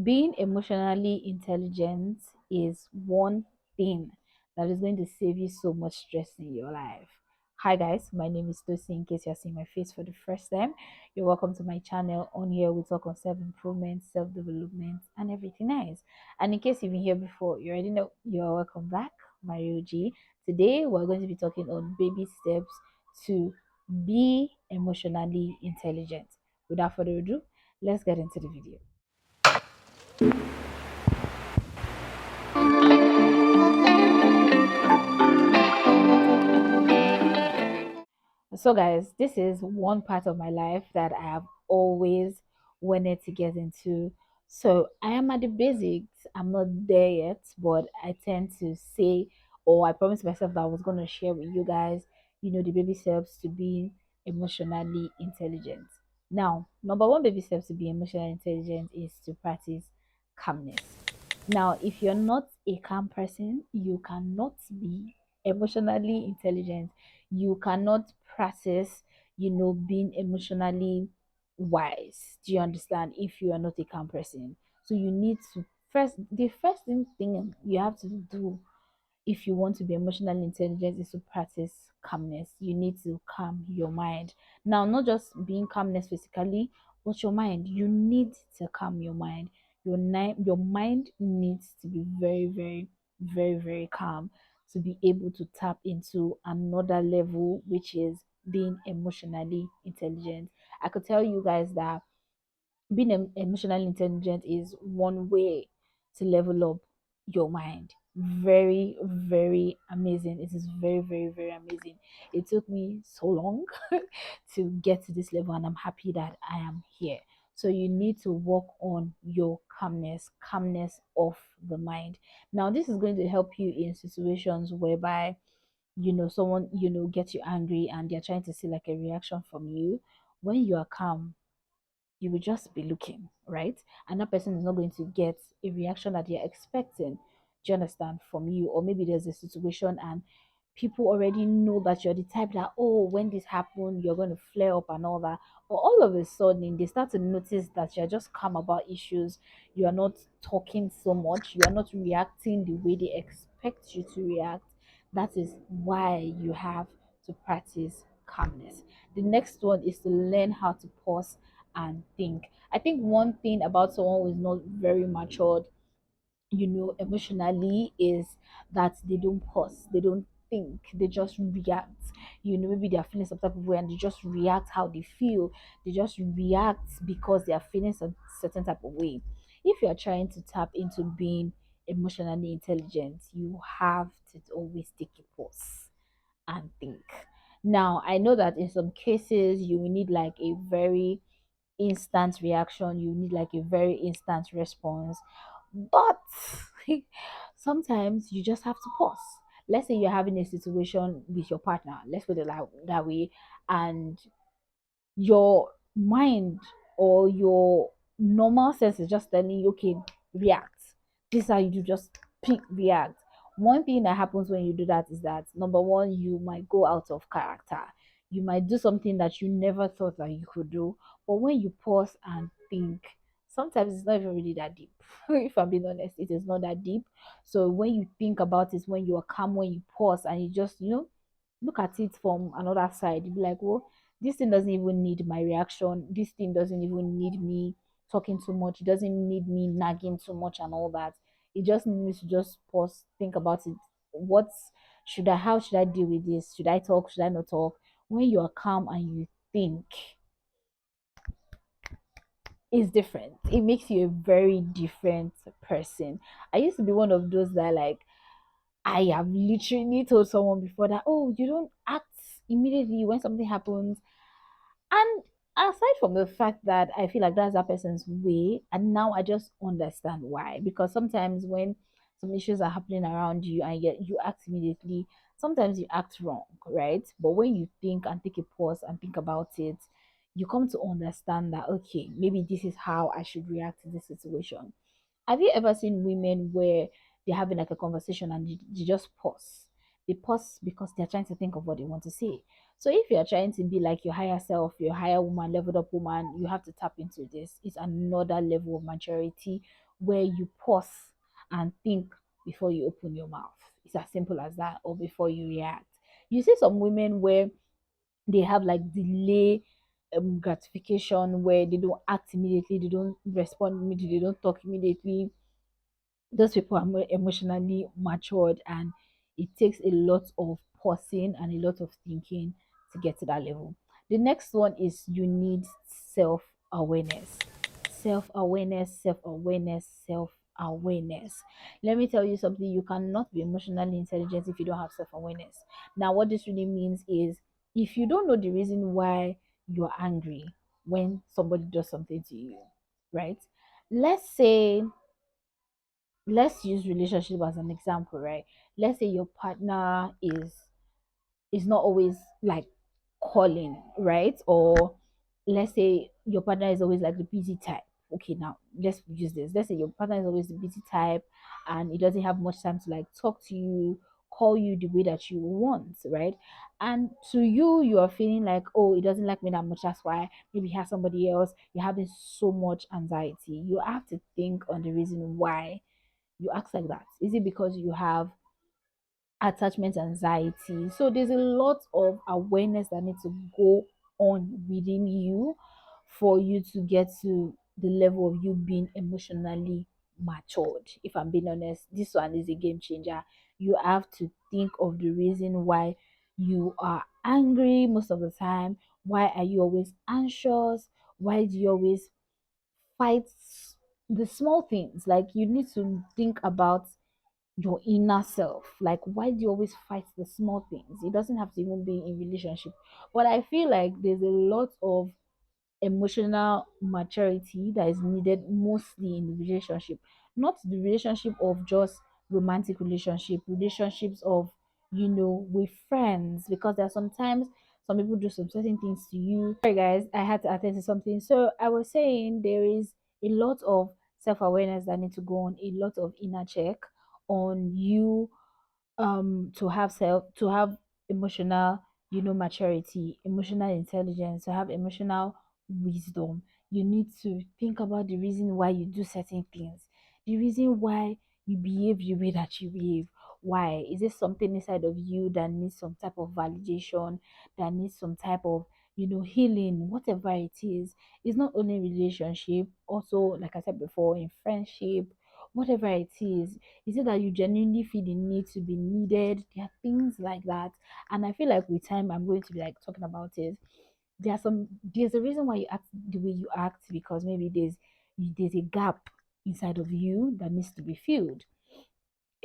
Being emotionally intelligent is one thing that is going to save you so much stress in your life. Hi guys, my name is Tosi. In case you're seeing my face for the first time, you're welcome to my channel. On here, we talk on self-improvement, self-development, and everything nice. And in case you've been here before, you already know you're welcome back, Mario G. Today, we're going to be talking on baby steps to be emotionally intelligent. Without further ado, let's get into the video. So, guys, this is one part of my life that I have always wanted to get into. So, I am at the basics. I'm not there yet, but I tend to say, or I promised myself that I was going to share with you guys, the baby steps to being emotionally intelligent. Now, number one baby steps to be emotionally intelligent is to practice calmness. Now, if you're not a calm person, you cannot be emotionally intelligent. You cannot practice, being emotionally wise. Do you understand? If you are not a calm person, so you need to the first thing you have to do if you want to be emotionally intelligent is to practice calmness. You need to calm your mind. Now, not just being calmness physically, but your mind. You need to calm your mind. Your mind needs to be very, very, very, very calm to be able to tap into another level, which is being emotionally intelligent. I could tell you guys that being emotionally intelligent is one way to level up your mind. Very, very amazing. It is very, very, very amazing. It took me so long to get to this level, and I'm happy that I am here. So you need to work on your calmness of the mind. Now, this is going to help you in situations whereby someone gets you angry and they're trying to see like a reaction from you. When you are calm, you will just be looking, right? And that person is not going to get a reaction that they're expecting, do you understand, from you? Or maybe there's a situation and people already know that you're the type that, oh, when this happened, you're going to flare up and all that. But all of a sudden, they start to notice that you're just calm about issues. You are not talking so much. You are not reacting the way they expect you to react. That is why you have to practice calmness. The next one is to learn how to pause and think. I think one thing about someone who is not very matured, emotionally, is that they don't pause, they don't think, they just react. Maybe they're feeling some type of way and they just react how they feel. They just react because they are feeling some certain type of way. If you're trying to tap into being emotionally intelligent, you have to always take a pause and think. Now, I know that in some cases you will need like a very instant reaction, you need like a very instant response, but sometimes you just have to pause. Let's say you're having a situation with your partner, let's put it like that way, and your mind or your normal sense is just telling you, okay, react. This is how you do, just pick, react. One thing that happens when you do that is that number one, you might go out of character. You might do something that you never thought that you could do. But when you pause and think, sometimes it's not even really that deep. If I'm being honest, it is not that deep. So when you think about it, when you are calm, when you pause and you just, look at it from another side, you'll be like, well, this thing doesn't even need my reaction. This thing doesn't even need me talking too much. It doesn't need me nagging too much and all that. It just needs to just pause, think about it. How should I deal with this? Should I talk? Should I not talk? When you are calm and you think, it's different. It makes you a very different person. I used to be one of those that, like, I have literally told someone before that, oh, you don't act immediately when something happens. And aside from the fact that I feel like that's that person's way, and now I just understand why. Because sometimes when some issues are happening around you and yet you act immediately, sometimes you act wrong, right? But when you think and take a pause and think about it, you come to understand that, okay, maybe this is how I should react to this situation. Have you ever seen women where they're having like a conversation and they just pause? They pause because they're trying to think of what they want to say. So if you're trying to be like your higher self, your higher woman, leveled up woman, you have to tap into this. It's another level of maturity where you pause and think before you open your mouth. It's as simple as that, or before you react. You see some women where they have like delay gratification, where they don't act immediately, they don't respond immediately, they don't talk immediately. Those people are more emotionally matured, and it takes a lot of pausing and a lot of thinking to get to that level. The next one is you need self-awareness. Self-awareness, self-awareness, self-awareness. Let me tell you something: you cannot be emotionally intelligent if you don't have self-awareness. Now what this really means is, if you don't know the reason why you're angry when somebody does something to you, right? Let's say, let's use relationship as an example, right? Let's say your partner is not always like calling, right? Or let's say your partner is always like the busy type. Okay, now let's use this. Let's say your partner is always the busy type, and he doesn't have much time to like talk to you, call you the way that you want, right? And to you, you are feeling like, oh, he doesn't like me that much. That's why maybe he has somebody else. You're having so much anxiety. You have to think on the reason why you act like that. Is it because you have attachment anxiety? So there's a lot of awareness that needs to go on within you for you to get to the level of you being emotionally matured. If I'm being honest, this one is a game changer. You have to think of the reason why you are angry most of the time. Why are you always anxious? Why do you always fight the small things? Like, you need to think about your inner self. Like, why do you always fight the small things? It doesn't have to even be in relationship, but I feel like there's a lot of emotional maturity that is needed mostly in the relationship. Not the relationship of just romantic relationship, relationships of, with friends, because there are sometimes some people do some certain things to you. Sorry guys, I had to attend to something. So I was saying there is a lot of self-awareness that need to go on, a lot of inner check on you, to have emotional, maturity, emotional intelligence, to have emotional wisdom. You need to think about the reason why you do certain things, the reason why you behave the way that you behave. Why is it something inside of you that needs some type of validation, that needs some type of, healing, whatever it is? It's not only in relationship, also like I said before, in friendship, whatever it is it that you genuinely feel the need to be needed? There are things like that. And I feel like with time I'm going to be like talking about it. There's a reason why you act the way you act, because maybe there's a gap inside of you that needs to be filled.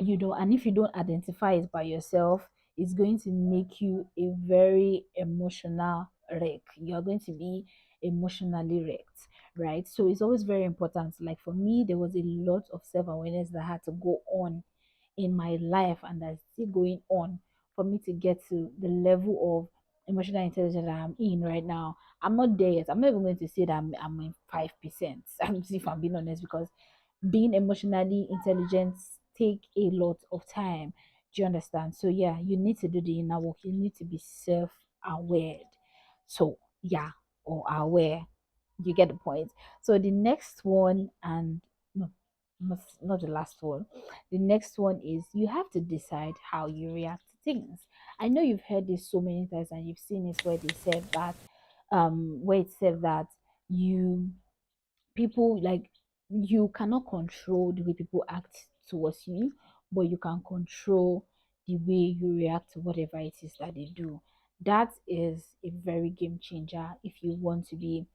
And if you don't identify it by yourself, it's going to make you a very emotional wreck. You're going to be emotionally wrecked, right? So it's always very important. Like for me, there was a lot of self-awareness that had to go on in my life, and that's still going on for me to get to the level of emotional intelligence that I'm in right now. I'm not there yet. I'm not even going to say that I'm in 5%. If I'm being honest, because being emotionally intelligent take a lot of time. Do you understand? So yeah, you need to do the inner work. You need to be self-aware. So yeah, or aware. You get the point. So the next one, and no, not the last one. The next one is you have to decide how you react to things. I know you've heard this so many times, and you've seen it where they said that, where it said that you people like you cannot control the way people act towards you, but you can control the way you react to whatever it is that they do. That is a very game changer if you want to be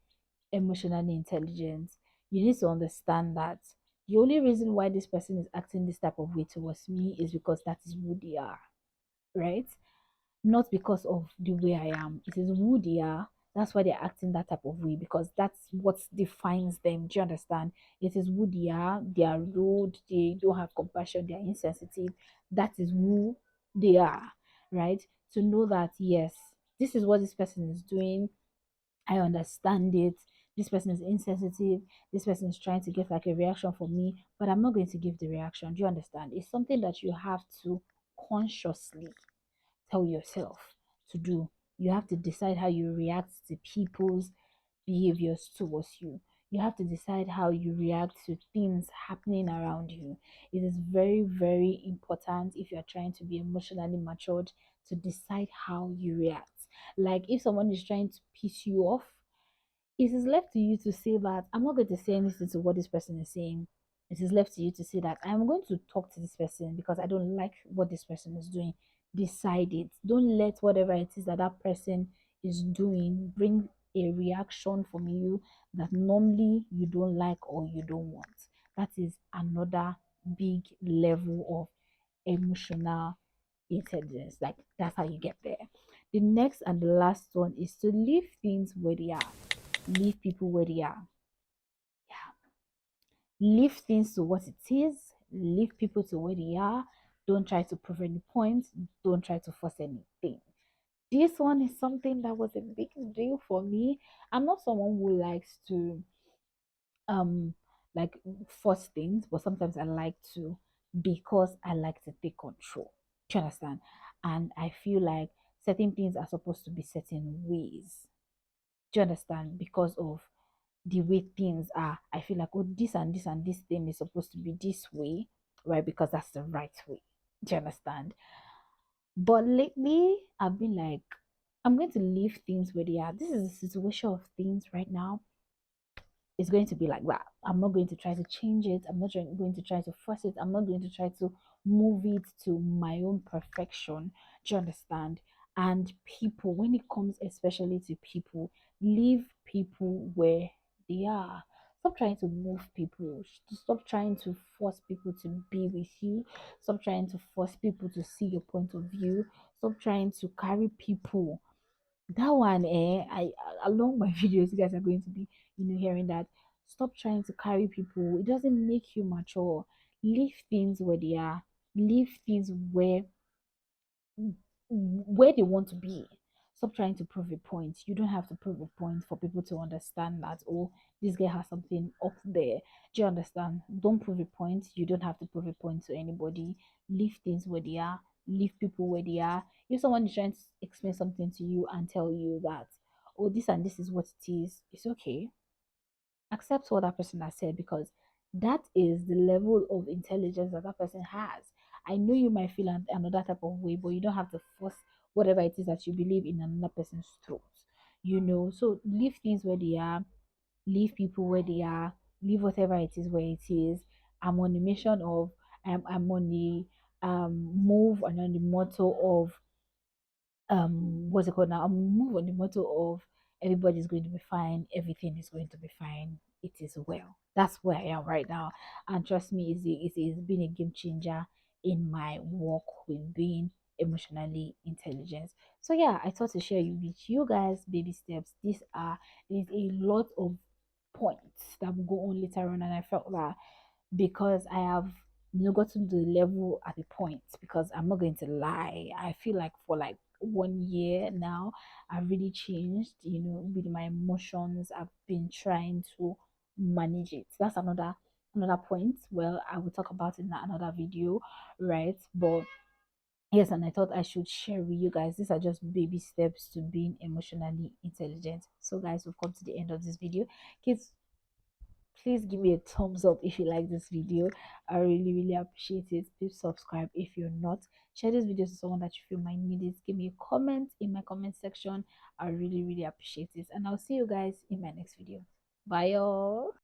emotionally intelligent. You need to understand that the only reason why this person is acting this type of way towards me is because that is who they are, right? Not because of the way I am. It is who they are. That's why they're acting that type of way, because that's what defines them. Do you understand? It is who they are. They are rude. They don't have compassion. They are insensitive. That is who they are, right? To know that, yes, this is what this person is doing. I understand it. This person is insensitive. This person is trying to get like a reaction from me, but I'm not going to give the reaction. Do you understand? It's something that you have to consciously. tell yourself to do. You have to decide how you react to people's behaviors towards you. You have to decide how you react to things happening around you. It is very, very important if you're trying to be emotionally matured to decide how you react. Like if someone is trying to piss you off, it is left to you to say that I'm not going to say anything to what this person is saying. It is left to you to say that I'm going to talk to this person because I don't like what this person is doing. Decide it. Don't let whatever it is that that person is doing bring a reaction from you that normally you don't like or you don't want. That is another big level of emotional intelligence. Like that's how you get there. The next and the last one is to leave things where they are. Leave people where they are. Yeah. Leave things to what it is. Leave people to where they are. Don't try to prove any point. Don't try to force anything. This one is something that was a big deal for me. I'm not someone who likes to um like force things, but sometimes I like to because I like to take control. Do you understand? And I feel like certain things are supposed to be certain ways. Do you understand? Because of the way things are, I feel like, oh, this and this and this thing is supposed to be this way, right? Because that's the right way. Do you understand? But lately, I've been like, I'm going to leave things where they are. This is the situation of things right now. It's going to be like that. I'm not going to try to change it. I'm not going to try to force it. I'm not going to try to move it to my own perfection. Do you understand? And people, when it comes especially to people, leave people where they are. Stop trying to move people. Stop trying to force people to be with you. Stop trying to force people to see your point of view. Stop trying to carry people that one, along my videos, you guys are going to be, hearing that. Stop trying to carry people. It doesn't make you mature. Leave things where they are. Leave things where they want to be. Stop trying to prove a point. You don't have to prove a point for people to understand that, oh, this guy has something up there. Do you understand? Don't prove a point. You don't have to prove a point to anybody. Leave things where they are. Leave people where they are. If someone is trying to explain something to you and tell you that, oh, this and this is what it is, it's okay. Accept what that person has said because that is the level of intelligence that that person has. I know you might feel another type of way, but you don't have to force whatever it is that you believe in another person's throat. So leave things where they are, leave people where they are, leave whatever it is where it is. I'm on the mission of I'm on the move and on the motto of what's it called now? I'm move on the motto of everybody's going to be fine, everything is going to be fine. It is well. That's where I am right now. And trust me, it's been a game changer in my work with being emotionally intelligent. So yeah, I thought to share with you guys baby steps. There's a lot of points that will go on later on, and I felt that because I have gotten to the level at a point because I'm not going to lie. I feel like for like 1 year now, I've really changed, with my emotions. I've been trying to manage it. That's another point. Well, I will talk about it in another video, right? But yes, and I thought I should share with you guys. These are just baby steps to being emotionally intelligent. So guys, we've come to the end of this video. Kids, please give me a thumbs up if you like this video. I really really appreciate it. Please subscribe if you're not. Share this video to someone that you feel might need it. Give me a comment in my comment section. I really really appreciate it, and I'll see you guys in my next video. Bye y'all.